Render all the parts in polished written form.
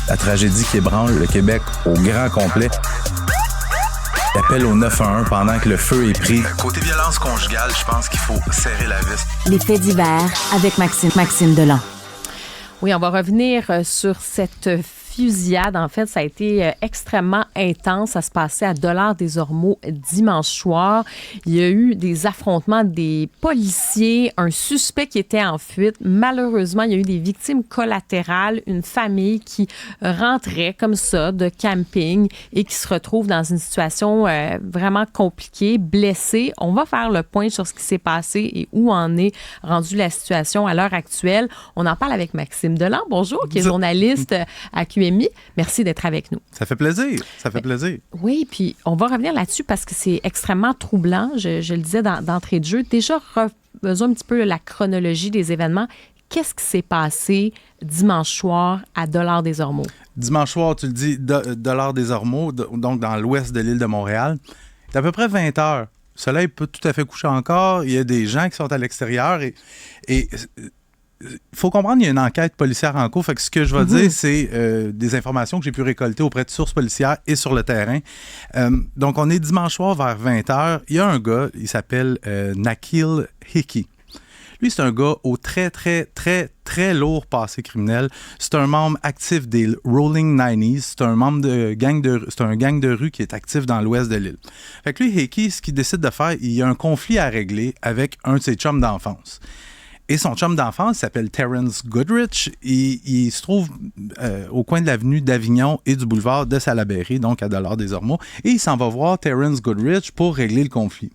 la tragédie qui ébranle le Québec au grand complet. Il appelle au 911 pendant que le feu est pris. Côté violence conjugale, je pense qu'il faut serrer la vis. Les faits divers avec Maxime Delan. Oui, on va revenir sur cette fusillade. En fait, ça a été extrêmement intense. Ça se passait à Dollard-des-Ormeaux dimanche soir. Il y a eu des affrontements des policiers, un suspect qui était en fuite. Malheureusement, il y a eu des victimes collatérales, une famille qui rentrait comme ça de camping et qui se retrouve dans une situation vraiment compliquée, blessée. On va faire le point sur ce qui s'est passé et où en est rendue la situation à l'heure actuelle. On en parle avec Maxime Delan, bonjour, qui est journaliste à QMI. Merci d'être avec nous. Ça fait plaisir. Ça fait plaisir. Oui, puis on va revenir là-dessus parce que c'est extrêmement troublant. Je le disais d'entrée de jeu. Déjà, faisons un petit peu la chronologie des événements. Qu'est-ce qui s'est passé dimanche soir à Dollard-des-Ormeaux? Dimanche soir, tu le dis, Dollard-des-Ormeaux, donc dans l'ouest de l'île de Montréal. C'est à peu près 20 heures. Le soleil peut tout à fait coucher encore. Il y a des gens qui sont à l'extérieur et il faut comprendre qu'il y a une enquête policière en cours. Fait que ce que je vais dire, c'est des informations que j'ai pu récolter auprès de sources policières et sur le terrain. Donc, on est dimanche soir vers 20h. Il y a un gars, il s'appelle Nakil Hickey. Lui, c'est un gars au très, très, très, très lourd passé criminel. C'est un membre actif des Rolling 90s. C'est un membre de c'est un gang de rue qui est actif dans l'ouest de l'île. Fait que lui, Hickey, ce qu'il décide de faire, il y a un conflit à régler avec un de ses chums d'enfance. Et son chum d'enfance s'appelle Terrence Goodrich. Il se trouve au coin de l'avenue d'Avignon et du boulevard de Salaberry, donc à Dollard-des-Ormeaux. Et il s'en va voir Terrence Goodrich pour régler le conflit.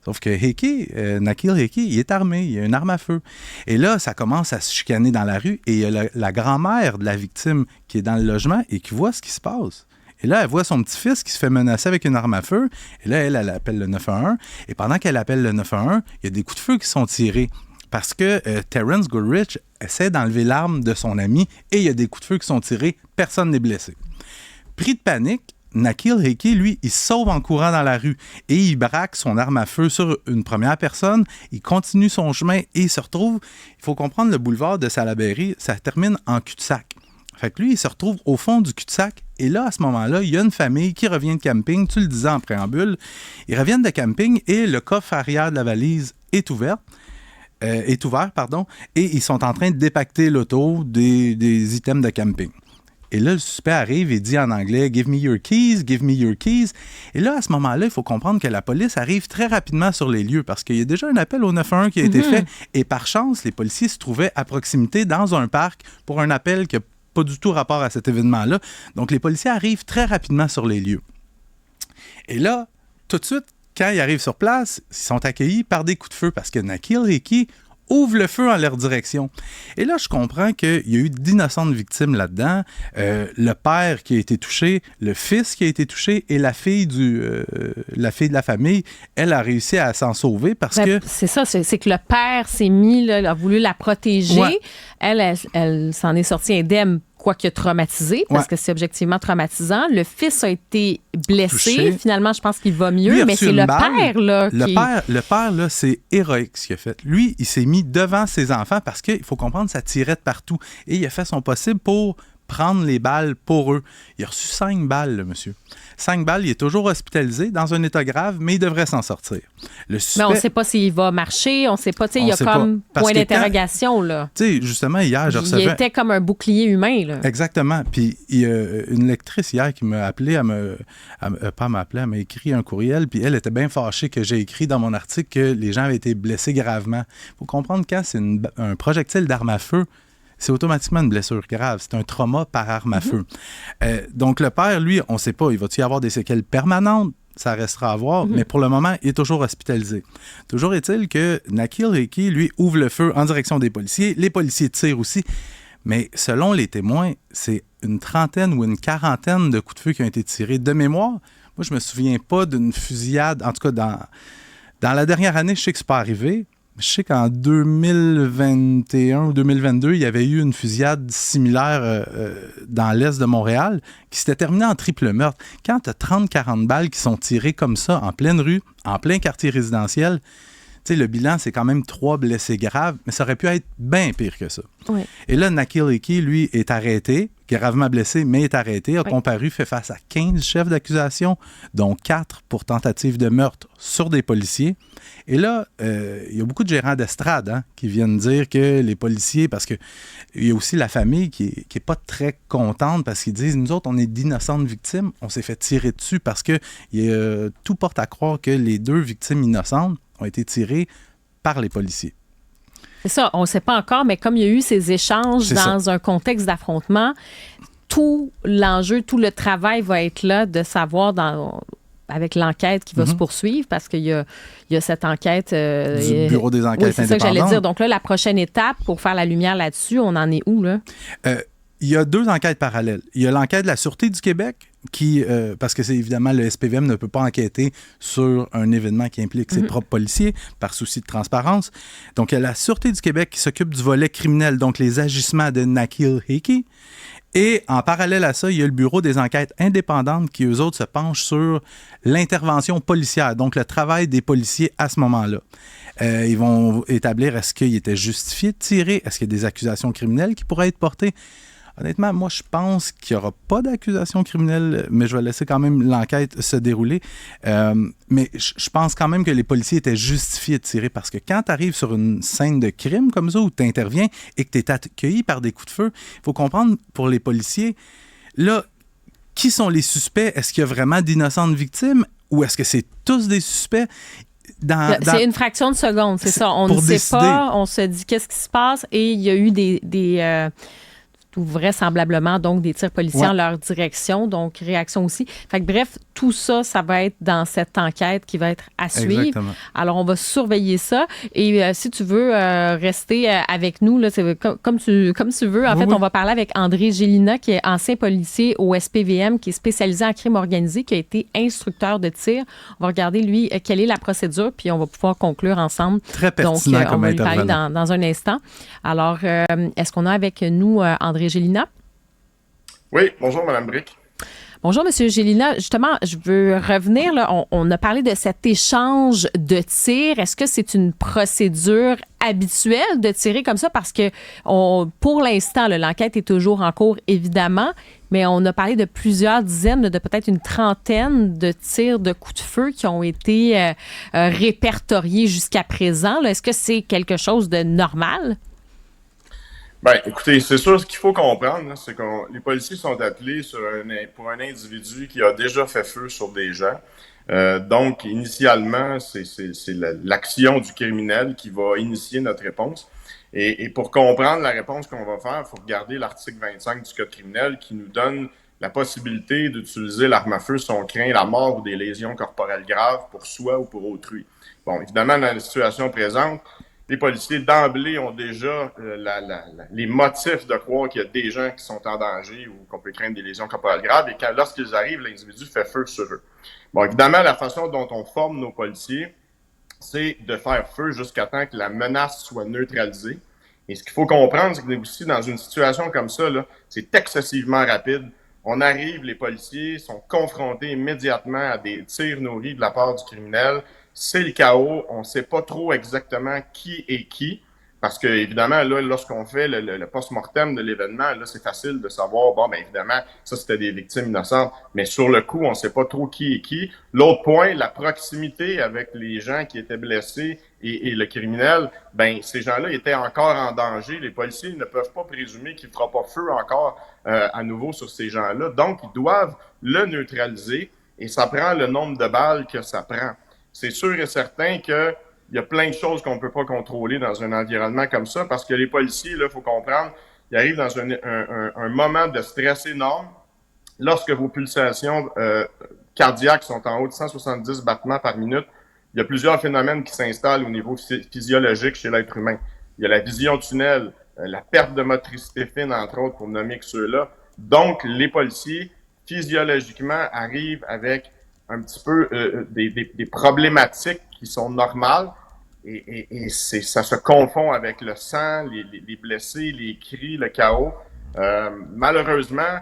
Sauf que Hickey, Nakil Hickey, il est armé, il a une arme à feu. Et là, ça commence à se chicaner dans la rue et il y a la grand-mère de la victime qui est dans le logement et qui voit ce qui se passe. Et là, elle voit son petit-fils qui se fait menacer avec une arme à feu. Et là, elle appelle le 911. Et pendant qu'elle appelle le 911, il y a des coups de feu qui sont tirés. Parce que Terrence Goodrich essaie d'enlever l'arme de son ami et il y a des coups de feu qui sont tirés. Personne n'est blessé. Pris de panique, Nakil Hickey, lui, il se sauve en courant dans la rue et il braque son arme à feu sur une première personne. Il continue son chemin et il se retrouve... Il faut comprendre, le boulevard de Salaberry, ça termine en cul-de-sac. Fait que lui, il se retrouve au fond du cul-de-sac. Et là, à ce moment-là, il y a une famille qui revient de camping. Tu le disais en préambule. Ils reviennent de camping et le coffre arrière de la valise est ouvert, et ils sont en train de dépacter l'auto des items de camping. Et là, le suspect arrive et dit en anglais « Give me your keys, give me your keys ». Et là, à ce moment-là, il faut comprendre que la police arrive très rapidement sur les lieux parce qu'il y a déjà un appel au 911 qui a été fait. Et par chance, les policiers se trouvaient à proximité dans un parc pour un appel qui n'a pas du tout rapport à cet événement-là. Donc, les policiers arrivent très rapidement sur les lieux. Et là, tout de suite, quand ils arrivent sur place, ils sont accueillis par des coups de feu parce que Nakil Hickey ouvre le feu en leur direction. Et là, je comprends qu'il y a eu d'innocentes victimes là-dedans. Le père qui a été touché, le fils qui a été touché et la fille de la famille, elle a réussi à s'en sauver parce que... C'est ça, c'est que le père s'est mis, là, a voulu la protéger. Ouais. Elle s'en est sortie indemne, quoique traumatisée, parce que c'est objectivement traumatisant. Le fils a été blessé. Touché. Finalement, je pense qu'il va mieux, Lui, mais c'est le père, là, qui... Le père, là, c'est héroïque ce qu'il a fait. Lui, il s'est mis devant ses enfants parce qu'il faut comprendre, ça tirait de partout. Et il a fait son possible pour prendre les balles pour eux. Il a reçu 5 balles, le monsieur. 5 balles, il est toujours hospitalisé dans un état grave, mais il devrait s'en sortir. Le suspect, mais on ne sait pas s'il va marcher, on ne sait pas, tu sais, il y a comme point d'interrogation, là. Tu sais, justement, hier, je recevais... Il était comme un bouclier humain, là. Exactement. Puis, il y a une lectrice hier qui m'a appelé, elle m'a écrit un courriel, puis elle était bien fâchée que j'ai écrit dans mon article que les gens avaient été blessés gravement. Il faut comprendre, quand c'est un projectile d'arme à feu, c'est automatiquement une blessure grave. C'est un trauma par arme à feu. Donc, le père, lui, on ne sait pas, il va-t-il y avoir des séquelles permanentes? Ça restera à voir, mais pour le moment, il est toujours hospitalisé. Toujours est-il que Nakil Hickey, lui, ouvre le feu en direction des policiers. Les policiers tirent aussi. Mais selon les témoins, c'est une trentaine ou une quarantaine de coups de feu qui ont été tirés. De mémoire, moi, je me souviens pas d'une fusillade. En tout cas, dans la dernière année, je sais que c'est pas arrivé. Je sais qu'en 2021 ou 2022, il y avait eu une fusillade similaire dans l'est de Montréal qui s'était terminée en triple meurtre. Quand tu as 30-40 balles qui sont tirées comme ça, en pleine rue, en plein quartier résidentiel, tu sais, le bilan, c'est quand même 3 blessés graves, mais ça aurait pu être bien pire que ça. Oui. Et là, Nakil Hickey, lui, est arrêté, gravement blessé, mais est arrêté, a comparu, fait face à 15 chefs d'accusation, dont 4 pour tentative de meurtre sur des policiers. Et là, il y a beaucoup de gérants d'estrade qui viennent dire que les policiers, parce qu'il y a aussi la famille qui est pas très contente parce qu'ils disent, nous autres, on est d'innocentes victimes, on s'est fait tirer dessus parce que tout porte à croire que les 2 victimes innocentes ont été tirées par les policiers. C'est ça, on ne sait pas encore, mais comme il y a eu ces échanges dans un contexte d'affrontement, tout l'enjeu, tout le travail va être là de savoir avec l'enquête qui va se poursuivre, parce qu'il y a cette enquête... du Bureau des enquêtes c'est indépendantes. Ça que j'allais dire. Donc là, la prochaine étape, pour faire la lumière là-dessus, on en est où, là? Il y a 2 enquêtes parallèles. Il y a l'enquête de la Sûreté du Québec, qui, parce que c'est évidemment, le SPVM ne peut pas enquêter sur un événement qui implique ses propres policiers, par souci de transparence. Donc, il y a la Sûreté du Québec qui s'occupe du volet criminel, donc les agissements de Nakil Hickey. Et en parallèle à ça, il y a le Bureau des enquêtes indépendantes qui, eux autres, se penchent sur l'intervention policière, donc le travail des policiers à ce moment-là. Ils vont établir est-ce qu'il était justifié de tirer, est-ce qu'il y a des accusations criminelles qui pourraient être portées. Honnêtement, moi, je pense qu'il n'y aura pas d'accusation criminelle, mais je vais laisser quand même l'enquête se dérouler. Mais je pense quand même que les policiers étaient justifiés de tirer, parce que quand tu arrives sur une scène de crime comme ça, où tu interviens et que tu es accueilli par des coups de feu, il faut comprendre, pour les policiers, là, qui sont les suspects? Est-ce qu'il y a vraiment d'innocentes victimes ou est-ce que c'est tous des suspects? C'est une fraction de seconde, c'est ça. On ne sait pas, on se dit qu'est-ce qui se passe, et il y a eu des vraisemblablement donc des tirs policiers en leur direction, donc réaction aussi. Fait que bref, tout ça, ça va être dans cette enquête qui va être à suivre. Exactement. Alors, on va surveiller ça. Et si tu veux rester avec nous, là, comme tu veux, en fait, on va parler avec André Gélina, qui est ancien policier au SPVM, qui est spécialisé en crime organisé, qui a été instructeur de tir. On va regarder, lui, quelle est la procédure, puis on va pouvoir conclure ensemble. Très pertinent. Donc, on va lui parler dans un instant. Alors, est-ce qu'on a avec nous André Gélina? Oui, bonjour Mme Brick. Bonjour, M. Gélina. Justement, je veux revenir. Là, on a parlé de cet échange de tirs. Est-ce que c'est une procédure habituelle de tirer comme ça? Parce que pour l'instant, l'enquête est toujours en cours, évidemment, mais on a parlé de plusieurs dizaines, de peut-être une trentaine de tirs de coups de feu qui ont été répertoriés jusqu'à présent. Là. Est-ce que c'est quelque chose de normal? Bien, écoutez, c'est sûr, ce qu'il faut comprendre, là, c'est que les policiers sont appelés pour un individu qui a déjà fait feu sur des gens. Donc, initialement, c'est l'action du criminel qui va initier notre réponse. Et pour comprendre la réponse qu'on va faire, il faut regarder l'article 25 du Code criminel qui nous donne la possibilité d'utiliser l'arme à feu si on craint la mort ou des lésions corporelles graves pour soi ou pour autrui. Bon, évidemment, dans la situation présente, les policiers, d'emblée, ont déjà les motifs de croire qu'il y a des gens qui sont en danger ou qu'on peut craindre des lésions corporelles graves. Et lorsqu'ils arrivent, l'individu fait feu sur eux. Bon, évidemment, la façon dont on forme nos policiers, c'est de faire feu jusqu'à temps que la menace soit neutralisée. Et ce qu'il faut comprendre, c'est que aussi, dans une situation comme ça, là, c'est excessivement rapide. On arrive, les policiers sont confrontés immédiatement à des tirs nourris de la part du criminel. C'est le chaos. On ne sait pas trop exactement qui est qui. Parce que, évidemment, là, lorsqu'on fait le post-mortem de l'événement, là, c'est facile de savoir, bon, bien évidemment, ça, c'était des victimes innocentes. Mais sur le coup, on ne sait pas trop qui est qui. L'autre point, la proximité avec les gens qui étaient blessés et le criminel, ben ces gens-là étaient encore en danger. Les policiers ne peuvent pas présumer qu'il ne fera pas feu encore à nouveau sur ces gens-là. Donc, ils doivent le neutraliser et ça prend le nombre de balles que ça prend. C'est sûr et certain que il y a plein de choses qu'on ne peut pas contrôler dans un environnement comme ça parce que les policiers, il faut comprendre, ils arrivent dans un moment de stress énorme. Lorsque vos pulsations cardiaques sont en haut de 170 battements par minute, il y a plusieurs phénomènes qui s'installent au niveau physiologique chez l'être humain. Il y a la vision tunnel, la perte de motricité fine, entre autres, pour nommer que ceux-là. Donc, les policiers, physiologiquement, arrivent avec un petit peu des problématiques qui sont normales et ça se confond avec le sang, les blessés, les cris, le chaos. Malheureusement,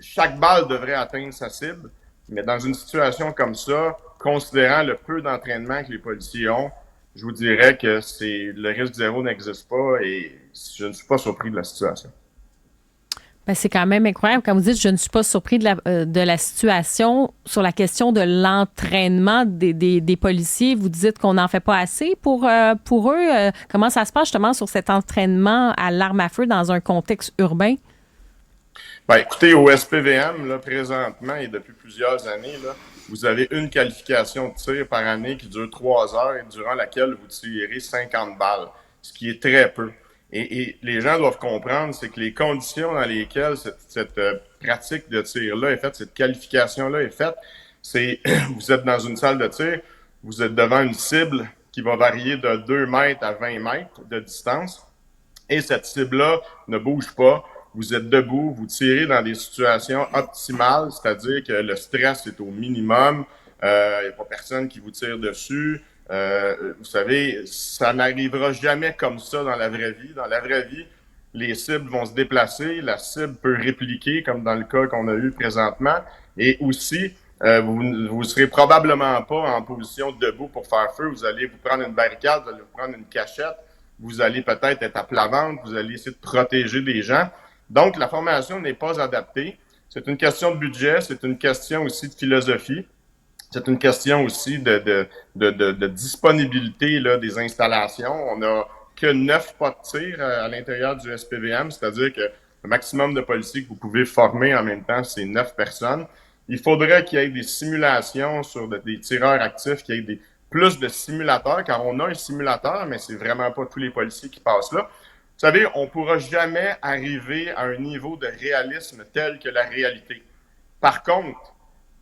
chaque balle devrait atteindre sa cible, mais dans une situation comme ça, considérant le peu d'entraînement que les policiers ont, je vous dirais que le risque zéro n'existe pas et je ne suis pas surpris de la situation. Ben, c'est quand même incroyable. Quand vous dites « je ne suis pas surpris de la situation », sur la question de l'entraînement des policiers, vous dites qu'on n'en fait pas assez pour eux. Comment ça se passe justement sur cet entraînement à l'arme à feu dans un contexte urbain? Ben, écoutez, au SPVM, là, présentement et depuis plusieurs années, là, vous avez une qualification de tir par année qui dure 3 heures et durant laquelle vous tirez 50 balles, ce qui est très peu. Et les gens doivent comprendre, c'est que les conditions dans lesquelles cette pratique de tir-là est faite, cette qualification-là est faite, c'est vous êtes dans une salle de tir, vous êtes devant une cible qui va varier de 2 mètres à 20 mètres de distance, et cette cible-là ne bouge pas. Vous êtes debout, vous tirez dans des situations optimales, c'est-à-dire que le stress est au minimum, il n'y a pas personne qui vous tire dessus. Vous savez, ça n'arrivera jamais comme ça dans la vraie vie. Dans la vraie vie, les cibles vont se déplacer, la cible peut répliquer, comme dans le cas qu'on a eu présentement, et aussi, vous serez probablement pas en position debout pour faire feu. Vous allez vous prendre une barricade, vous allez vous prendre une cachette, vous allez peut-être être à plat ventre, vous allez essayer de protéger des gens. Donc, la formation n'est pas adaptée. C'est une question de budget, c'est une question aussi de philosophie. C'est une question aussi de disponibilité là, des installations. On n'a que 9 pas de tir à l'intérieur du SPVM, c'est-à-dire que le maximum de policiers que vous pouvez former en même temps, c'est 9 personnes. Il faudrait qu'il y ait des simulations sur des tireurs actifs, qu'il y ait plus de simulateurs, car on a un simulateur, mais c'est vraiment pas tous les policiers qui passent là. Vous savez, on ne pourra jamais arriver à un niveau de réalisme tel que la réalité. Par contre,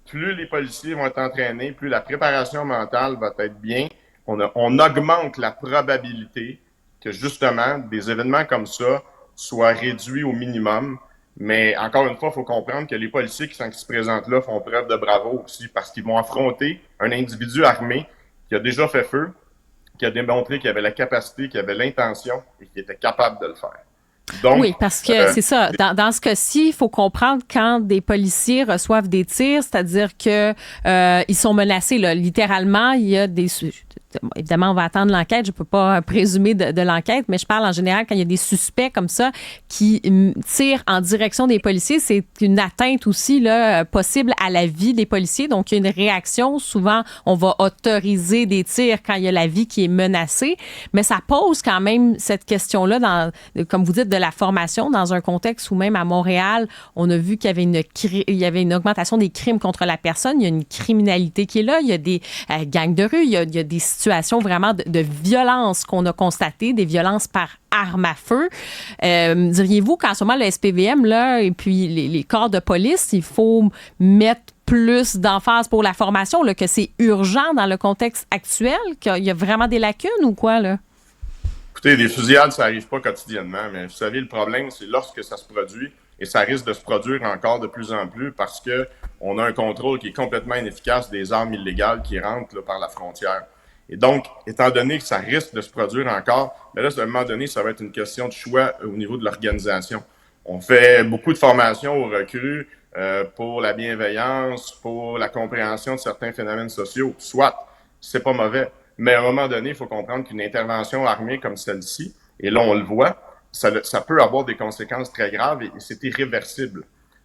plus les policiers vont être entraînés, plus la préparation mentale va être bien, on augmente la probabilité que justement des événements comme ça soient réduits au minimum. Mais encore une fois, il faut comprendre que les policiers qui se présentent là font preuve de bravoure aussi parce qu'ils vont affronter un individu armé qui a déjà fait feu, qui a démontré qu'il avait la capacité, qu'il avait l'intention et qu'il était capable de le faire. Donc, oui, parce que c'est ça. Dans ce cas-ci, il faut comprendre quand des policiers reçoivent des tirs, c'est-à-dire que ils sont menacés. Là, littéralement, il y a des... Évidemment, on va attendre l'enquête. Je ne peux pas présumer de l'enquête, mais je parle en général quand il y a des suspects comme ça qui tirent en direction des policiers. C'est une atteinte aussi là, possible à la vie des policiers. Donc, il y a une réaction. Souvent, on va autoriser des tirs quand il y a la vie qui est menacée. Mais ça pose quand même cette question-là, comme vous dites, de la formation dans un contexte où même à Montréal, on a vu qu'il y avait une augmentation des crimes contre la personne. Il y a une criminalité qui est là. Il y a des gangs de rue. Il y a des situations vraiment de violence qu'on a constatées, des violences par arme à feu. Diriez-vous qu'en ce moment, le SPVM là, et puis les corps de police, il faut mettre plus d'emphase pour la formation, là, que c'est urgent dans le contexte actuel, qu'il y a vraiment des lacunes ou quoi, là? Écoutez, des fusillades, ça n'arrive pas quotidiennement, mais vous savez, le problème, c'est lorsque ça se produit, et ça risque de se produire encore de plus en plus parce que on a un contrôle qui est complètement inefficace des armes illégales qui rentrent là, par la frontière. Et donc, étant donné que ça risque de se produire encore, mais là, à un moment donné, ça va être une question de choix au niveau de l'organisation. On fait beaucoup de formations aux recrues pour la bienveillance, pour la compréhension de certains phénomènes sociaux. Soit, c'est pas mauvais, mais à un moment donné, il faut comprendre qu'une intervention armée comme celle-ci, et là, on le voit, ça peut avoir des conséquences très graves et c'est irréversible.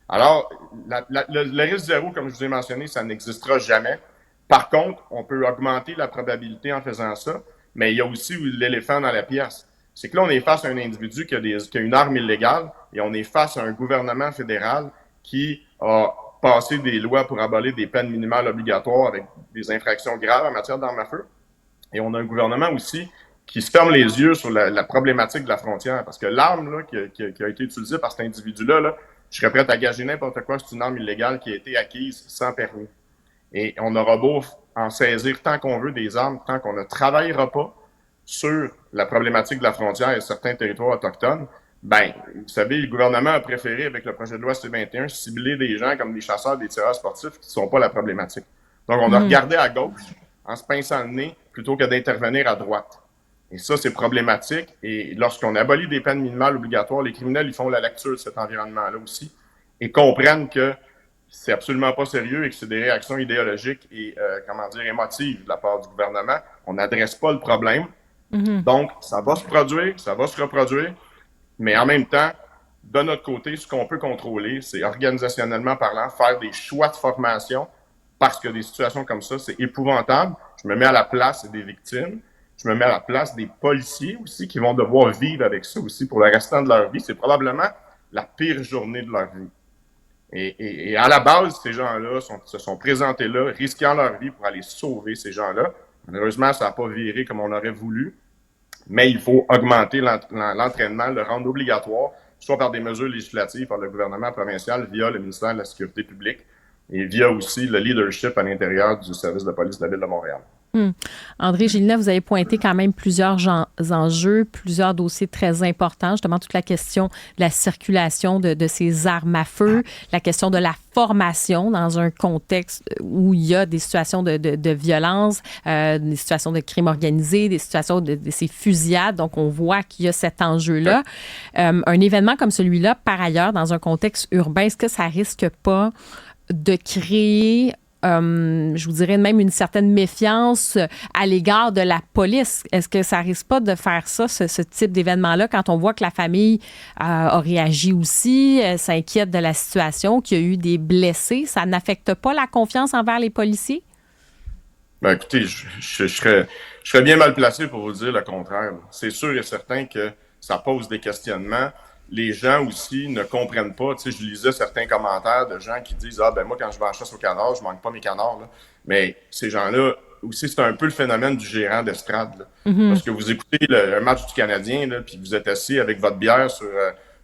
Alors, le risque zéro, comme je vous ai mentionné, ça n'existera jamais. Par contre, on peut augmenter la probabilité en faisant ça, mais il y a aussi l'éléphant dans la pièce. C'est que là, on est face à un individu qui a une arme illégale et on est face à un gouvernement fédéral qui a passé des lois pour abolir des peines minimales obligatoires avec des infractions graves en matière d'armes à feu. Et on a un gouvernement aussi qui se ferme les yeux sur la problématique de la frontière. Parce que l'arme là, qui a été utilisée par cet individu-là, là, je serais prêt à gager n'importe quoi, c'est une arme illégale qui a été acquise sans permis. Et on aura beau en saisir tant qu'on veut des armes, tant qu'on ne travaillera pas sur la problématique de la frontière et certains territoires autochtones, ben, vous savez, le gouvernement a préféré, avec le projet de loi C-21, cibler des gens comme des chasseurs, des tireurs sportifs qui ne sont pas la problématique. Donc, on a regardé à gauche en se pinçant le nez plutôt que d'intervenir à droite. Et ça, c'est problématique. Et lorsqu'on abolit des peines minimales obligatoires, les criminels, ils font la lecture de cet environnement-là aussi et comprennent que c'est absolument pas sérieux et que c'est des réactions idéologiques et, émotives de la part du gouvernement. On n'adresse pas le problème. Donc, ça va se produire, ça va se reproduire, mais en même temps, de notre côté, ce qu'on peut contrôler, c'est organisationnellement parlant, faire des choix de formation parce que des situations comme ça, c'est épouvantable. Je me mets à la place des victimes. Je me mets à la place des policiers aussi qui vont devoir vivre avec ça aussi pour le restant de leur vie. C'est probablement la pire journée de leur vie. Et à la base, ces gens-là se sont présentés là, risquant leur vie pour aller sauver ces gens-là. Malheureusement, ça n'a pas viré comme on aurait voulu, mais il faut augmenter l'entraînement, le rendre obligatoire, soit par des mesures législatives par le gouvernement provincial via le ministère de la Sécurité publique et via aussi le leadership à l'intérieur du service de police de la Ville de Montréal. André Gélinas, vous avez pointé quand même plusieurs enjeux, plusieurs dossiers très importants, justement toute la question de la circulation de ces armes à feu, la question de la formation dans un contexte où il y a des situations de violence, des situations de crime organisé, des situations de ces fusillades. Donc, on voit qu'il y a cet enjeu-là. Un événement comme celui-là, par ailleurs, dans un contexte urbain, est-ce que ça risque pas de créer je vous dirais même une certaine méfiance à l'égard de la police? Est-ce que ça risque pas de faire ça, ce type d'événement-là, quand on voit que la famille a réagi aussi, s'inquiète de la situation, qu'il y a eu des blessés? Ça n'affecte pas la confiance envers les policiers? Ben, écoutez, je serais bien mal placé pour vous dire le contraire. C'est sûr et certain que ça pose des questionnements. Les gens aussi ne comprennent pas. Tu sais, je lisais certains commentaires de gens qui disent « Ah, ben moi, quand je vais en chasse au canard, je manque pas mes canards. » Mais ces gens-là, aussi, c'est un peu le phénomène du gérant d'estrade. Parce que vous écoutez un match du Canadien, là, puis vous êtes assis avec votre bière sur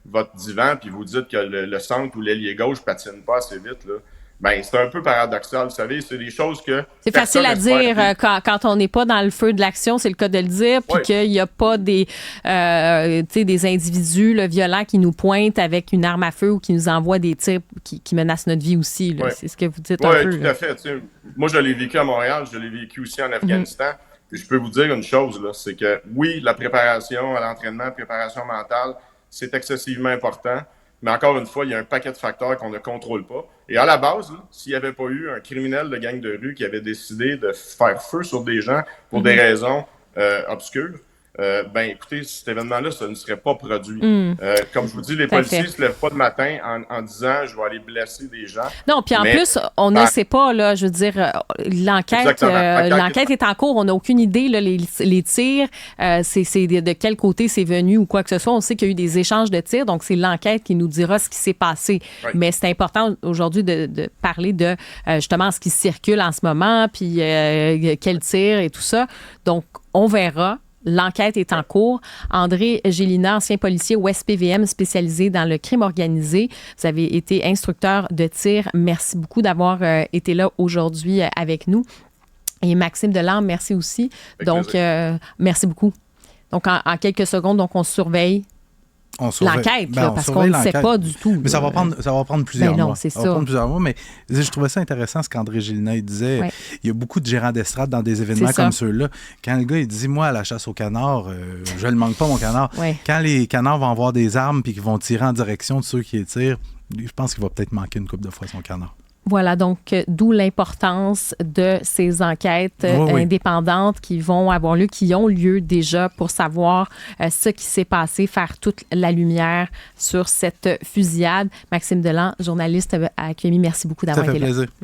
votre divan, puis vous dites que le centre ou l'ailier gauche patine pas assez vite. Là. Ben, c'est un peu paradoxal, vous savez, c'est des choses que... C'est facile à dire quand on n'est pas dans le feu de l'action, c'est le cas de le dire, puis qu'il n'y a pas des individus là, violents qui nous pointent avec une arme à feu ou qui nous envoient des tirs qui menacent notre vie aussi. Là. C'est ce que vous dites un peu. Oui, tout à fait. T'sais, moi, je l'ai vécu à Montréal, je l'ai vécu aussi en Afghanistan. Puis je peux vous dire une chose, là, c'est que oui, la préparation à l'entraînement, la préparation mentale, c'est excessivement important. Mais encore une fois, il y a un paquet de facteurs qu'on ne contrôle pas. Et à la base, s'il n'y avait pas eu un criminel de gang de rue qui avait décidé de faire feu sur des gens pour des raisons obscures, ben écoutez, cet événement-là, ça ne serait pas produit. Comme je vous dis, les policiers ne se lèvent pas le matin en disant « je vais aller blesser des gens ». Non, puis en plus, on ne sait pas, là, je veux dire, l'enquête est en cours, on n'a aucune idée, là, les tirs, c'est de quel côté c'est venu ou quoi que ce soit. On sait qu'il y a eu des échanges de tirs, donc c'est l'enquête qui nous dira ce qui s'est passé. Oui. Mais c'est important aujourd'hui de parler de justement ce qui circule en ce moment, puis quel tir et tout ça. Donc, on verra. L'enquête est en cours. André Gélinas, ancien policier au SPVM spécialisé dans le crime organisé. Vous avez été instructeur de tir. Merci beaucoup d'avoir été là aujourd'hui avec nous. Et Maxime Delan, merci aussi. Donc, merci beaucoup. Donc, en quelques secondes, donc on surveille l'enquête, parce qu'on ne sait pas du tout. Mais ça va prendre plusieurs mois. C'est ça. Ça va prendre plusieurs mois, mais je trouvais ça intéressant ce qu'André Gélinas disait. Ouais. Il y a beaucoup de gérants d'estrade dans des événements comme ceux-là. Quand le gars il dit « Moi, à la chasse au canard, je ne manque pas mon canard. Ouais. » Quand les canards vont avoir des armes et qu'ils vont tirer en direction de ceux qui les tirent, je pense qu'il va peut-être manquer une couple de fois son canard. Voilà, donc d'où l'importance de ces enquêtes indépendantes qui vont avoir lieu, qui ont lieu déjà pour savoir ce qui s'est passé, faire toute la lumière sur cette fusillade. Maxime Delan, journaliste à QMI, merci beaucoup d'avoir été là. Ça fait plaisir. Merci.